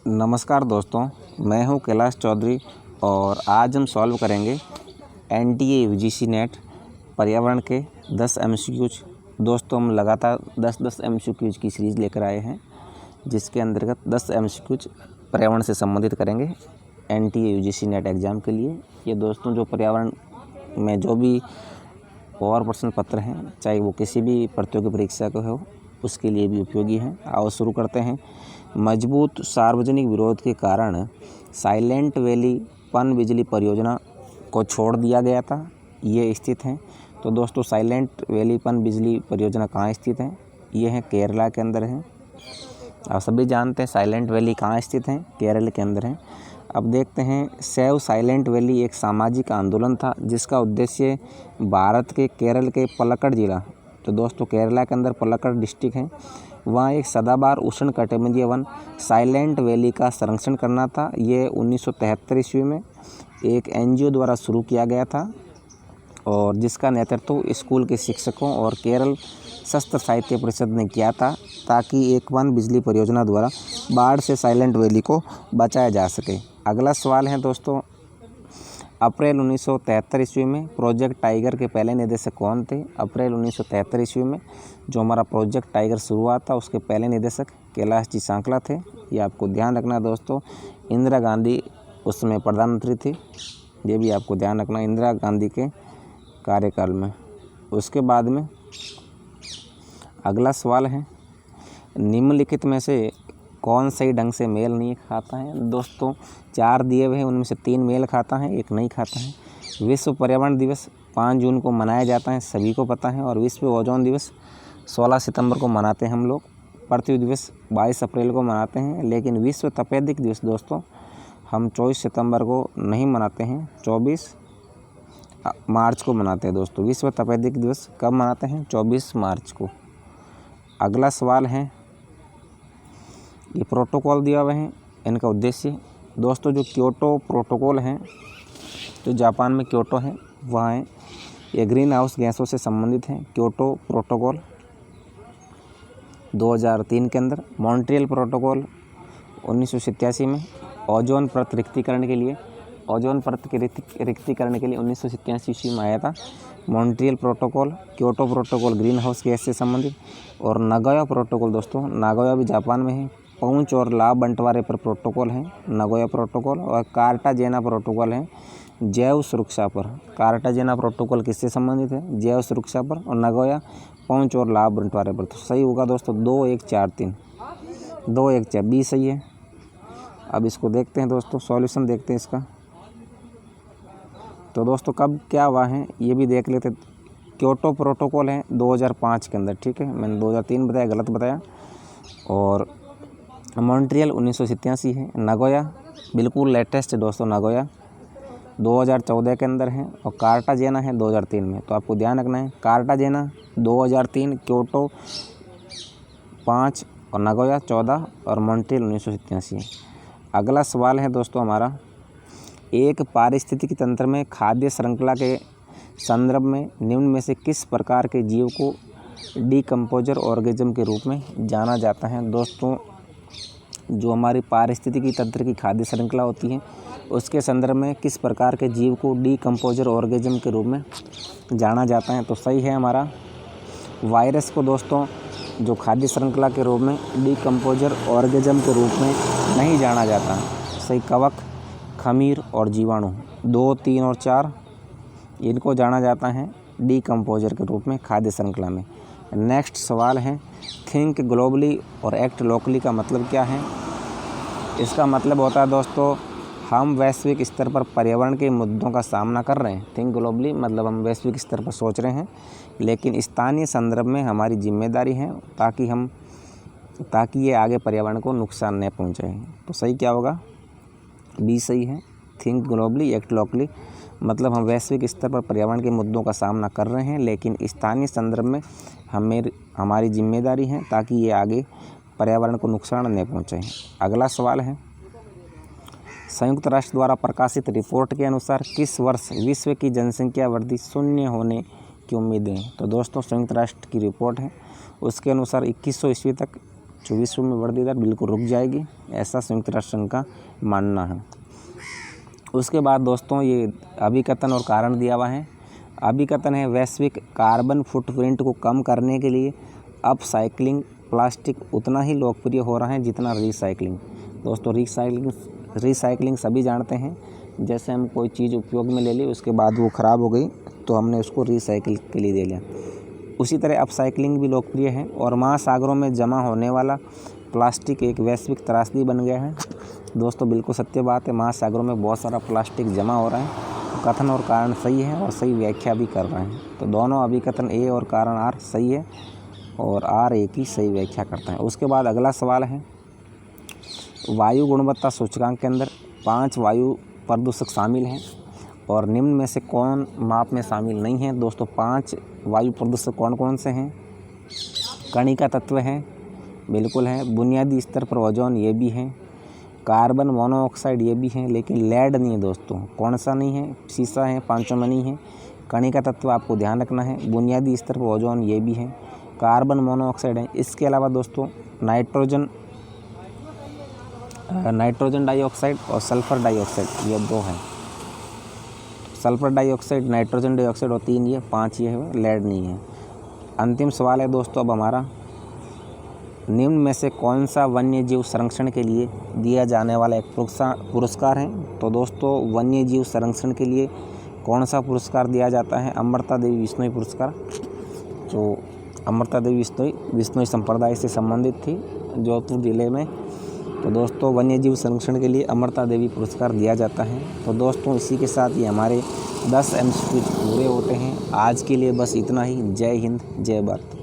नमस्कार दोस्तों, मैं हूं कैलाश चौधरी और आज हम सॉल्व करेंगे एनटीए यूजीसी नेट पर्यावरण के 10 एमसीक्यूज। दोस्तों हम लगातार 10 एमसीक्यूज की सीरीज़ लेकर आए हैं, जिसके अंतर्गत 10 एमसीक्यूज पर्यावरण से संबंधित करेंगे एनटीए यूजीसी नेट एग्ज़ाम के लिए। ये दोस्तों जो पर्यावरण में जो भी और प्रश्न पत्र हैं, चाहे वो किसी भी प्रतियोगी परीक्षा का हो, उसके लिए भी उपयोगी हैं। आओ शुरू करते हैं। मजबूत सार्वजनिक विरोध के कारण साइलेंट वैली पनबिजली परियोजना को छोड़ दिया गया था। ये स्थित हैं। तो दोस्तों साइलेंट वैली पनबिजली परियोजना कहाँ स्थित है? ये है केरला के अंदर है। आप सभी जानते हैं साइलेंट वैली कहाँ स्थित है, केरल के अंदर है। अब देखते हैं, सेव साइलेंट वैली एक सामाजिक आंदोलन था जिसका उद्देश्य भारत के केरल के पलक्कड़ जिला, तो दोस्तों केरला के अंदर पलक्कड़ डिस्ट्रिक्ट है, वहाँ एक सदाबहार उष्णकटिबंधीय वन साइलेंट वैली का संरक्षण करना था। ये 1973 ईस्वी में एक एनजीओ द्वारा शुरू किया गया था और जिसका नेतृत्व स्कूल के शिक्षकों और केरल शस्त्र साहित्य परिषद ने किया था, ताकि एक वन बिजली परियोजना द्वारा बाढ़ से साइलेंट वैली को बचाया जा सके। अगला सवाल है दोस्तों, अप्रैल 1973 ईस्वी में प्रोजेक्ट टाइगर के पहले निदेशक कौन थे? अप्रैल 1973 ईस्वी में जो हमारा प्रोजेक्ट टाइगर शुरू हुआ था, उसके पहले निदेशक कैलाश जी सांकला थे। ये आपको ध्यान रखना है दोस्तों। इंदिरा गांधी उस समय प्रधानमंत्री थी, ये भी आपको ध्यान रखना, इंदिरा गांधी के कार्यकाल में। उसके बाद में अगला सवाल है, निम्नलिखित में से कौन सही ढंग से मेल नहीं खाता है? दोस्तों 4 दिए हुए हैं, उनमें से 3 मेल खाता है, 1 नहीं खाता है। विश्व पर्यावरण दिवस 5 जून को मनाया जाता है, सभी को पता है। और विश्व ओजोन दिवस 16 सितंबर को मनाते हैं हम लोग। पृथ्वी दिवस 22 अप्रैल को मनाते हैं, लेकिन विश्व तपेदिक दिवस दोस्तों हम 24 सितंबर को नहीं मनाते हैं, 24 मार्च को मनाते हैं दोस्तों। विश्व तपेदिक दिवस कब मनाते हैं? 24 मार्च को। अगला सवाल है, ये प्रोटोकॉल दिया हुआ है, इनका उद्देश्य दोस्तों जो क्योटो प्रोटोकॉल हैं, जो जापान में क्योटो है वहाँ है, ये ग्रीन हाउस गैसों से संबंधित है। क्योटो प्रोटोकॉल 2003 के अंदर। मॉन्ट्रियल प्रोटोकॉल 1987 में। ओजोन परत रिक्तीकरण के लिए 1987 ईस्वी में आया था Montreal protocol. Kyoto protocol green house gas से संबंधित। और नागोया प्रोटोकॉल दोस्तों, नागोया भी जापान में है, पहुंच और लाभ बंटवारे पर प्रोटोकॉल है नागोया प्रोटोकॉल। और कार्टाजेना प्रोटोकॉल है जैव सुरक्षा पर। कार्टाजेना प्रोटोकॉल किससे संबंधित है? जैव सुरक्षा पर। और नागोया पहुंच और लाभ बंटवारे पर। तो सही होगा दोस्तों 2, 1, 4, 3, 2, 1, 4 बी सही है। अब इसको देखते हैं दोस्तों, सॉल्यूशन देखते हैं इसका। तो दोस्तों कब क्या हुआ है ये भी देख लेते। क्योटो प्रोटोकॉल है 2005 के अंदर, ठीक है, मैंने 2003 बताया, गलत बताया। और मॉन्ट्रियल 1987 है। नागोया बिल्कुल लेटेस्ट है दोस्तों, नागोया 2014 के अंदर है। और कार्टाजेना है 2003 में। तो आपको ध्यान रखना है, कार्टाजेना 2003, क्योटो 5 और नागोया 14 और मॉन्ट्रियल 1987। अगला सवाल है दोस्तों हमारा, एक पारिस्थितिकी तंत्र में खाद्य श्रृंखला के संदर्भ में निम्न में से किस प्रकार के जीव को डीकम्पोजर ऑर्गेनिज्म के रूप में जाना जाता है? दोस्तों जो हमारी पारिस्थितिकी तंत्र की खाद्य श्रृंखला होती है, उसके संदर्भ में किस प्रकार के जीव को डीकम्पोजर ऑर्गेनिज्म के रूप में जाना जाता है? तो सही है हमारा वायरस को दोस्तों जो खाद्य श्रृंखला के रूप में डीकम्पोजर ऑर्गेनिज्म के रूप में नहीं जाना जाता है। सही कवक, खमीर और जीवाणु 2, 3 और 4 इनको जाना जाता है डीकम्पोजर के रूप में खाद्य श्रृंखला में। नेक्स्ट सवाल है, थिंक ग्लोबली और एक्ट लोकली का मतलब क्या है? इसका मतलब होता है दोस्तों हम वैश्विक स्तर पर पर्यावरण के मुद्दों का सामना कर रहे हैं। थिंक ग्लोबली मतलब हम वैश्विक स्तर पर सोच रहे हैं, लेकिन स्थानीय संदर्भ में हमारी जिम्मेदारी है ताकि ये आगे पर्यावरण को नुकसान न पहुँचाए। तो सही क्या होगा? बी सही है। थिंक ग्लोबली एक्ट लोकली मतलब हम वैश्विक स्तर पर पर्यावरण के मुद्दों का सामना कर रहे हैं, लेकिन स्थानीय संदर्भ में हमारी जिम्मेदारी है ताकि ये आगे पर्यावरण को नुकसान न पहुँचाए। अगला सवाल है, संयुक्त राष्ट्र द्वारा प्रकाशित रिपोर्ट के अनुसार किस वर्ष विश्व की जनसंख्या वृद्धि 0 होने की उम्मीदें? तो दोस्तों संयुक्त राष्ट्र की रिपोर्ट है, उसके अनुसार 2100 ईस्वी तक विश्व में बढ़ती दर बिल्कुल रुक जाएगी, ऐसा संयुक्त राष्ट्र संघ का मानना है। उसके बाद दोस्तों ये अभिकथन और कारण दिया हुआ है। अभिकथन है वैश्विक कार्बन फुटप्रिंट को कम करने के लिए अपसाइक्लिंग प्लास्टिक उतना ही लोकप्रिय हो रहा है जितना रिसाइक्लिंग। दोस्तों रिसाइक्लिंग सभी जानते हैं, जैसे हम कोई चीज़ उपयोग में ले ली, उसके बाद वो ख़राब हो गई तो हमने उसको रिसाइकिल के लिए दे लिया। उसी तरह अपसाइक्लिंग भी लोकप्रिय है। और महासागरों में जमा होने वाला प्लास्टिक एक वैश्विक त्रासदी बन गया है। दोस्तों बिल्कुल सत्य बात है, महासागरों में बहुत सारा प्लास्टिक जमा हो रहा है। कथन और कारण सही है और सही व्याख्या भी कर रहे हैं। तो दोनों अभिकथन ए और कारण आर सही है और आर ए की सही व्याख्या करता है। उसके बाद अगला सवाल है, वायु गुणवत्ता सूचकांक के अंदर 5 वायु प्रदूषक शामिल हैं और निम्न में से कौन माप में शामिल नहीं है। दोस्तों 5 वायु प्रदूषक कौन कौन से हैं? कणिका तत्व हैं, बिल्कुल है। बुनियादी स्तर पर ओजोन ये भी है। कार्बन मोनोऑक्साइड ये भी है, लेकिन लेड नहीं है दोस्तों। कौन सा नहीं है? सीसा है, पांचों में नहीं है। कणिका तत्व आपको ध्यान रखना है। बुनियादी स्तर पर ओजोन ये भी है। कार्बन मोनोऑक्साइड है। इसके अलावा दोस्तों नाइट्रोजन डाइऑक्साइड और सल्फ़र डाइऑक्साइड ये 2 हैं। सल्फ़र डाइऑक्साइड, नाइट्रोजन डाइऑक्साइड और 3 ये, 5 ये है, लेड नहीं है। अंतिम सवाल है दोस्तों अब हमारा, निम्न में से कौन सा वन्य जीव संरक्षण के लिए दिया जाने वाला एक पुरस्कार है? तो दोस्तों वन्य जीव संरक्षण के लिए कौन सा पुरस्कार दिया जाता है? अमृता देवी बिश्नोई पुरस्कार। जो अमृता देवी बिश्नोई संप्रदाय से संबंधित थी जोधपुर जिले में। तो दोस्तों वन्य जीव संरक्षण के लिए अमृता देवी पुरस्कार दिया जाता है। तो दोस्तों इसी के साथ ही हमारे 10 MCQ पूरे होते हैं। आज के लिए बस इतना ही। जय हिंद, जय भारत।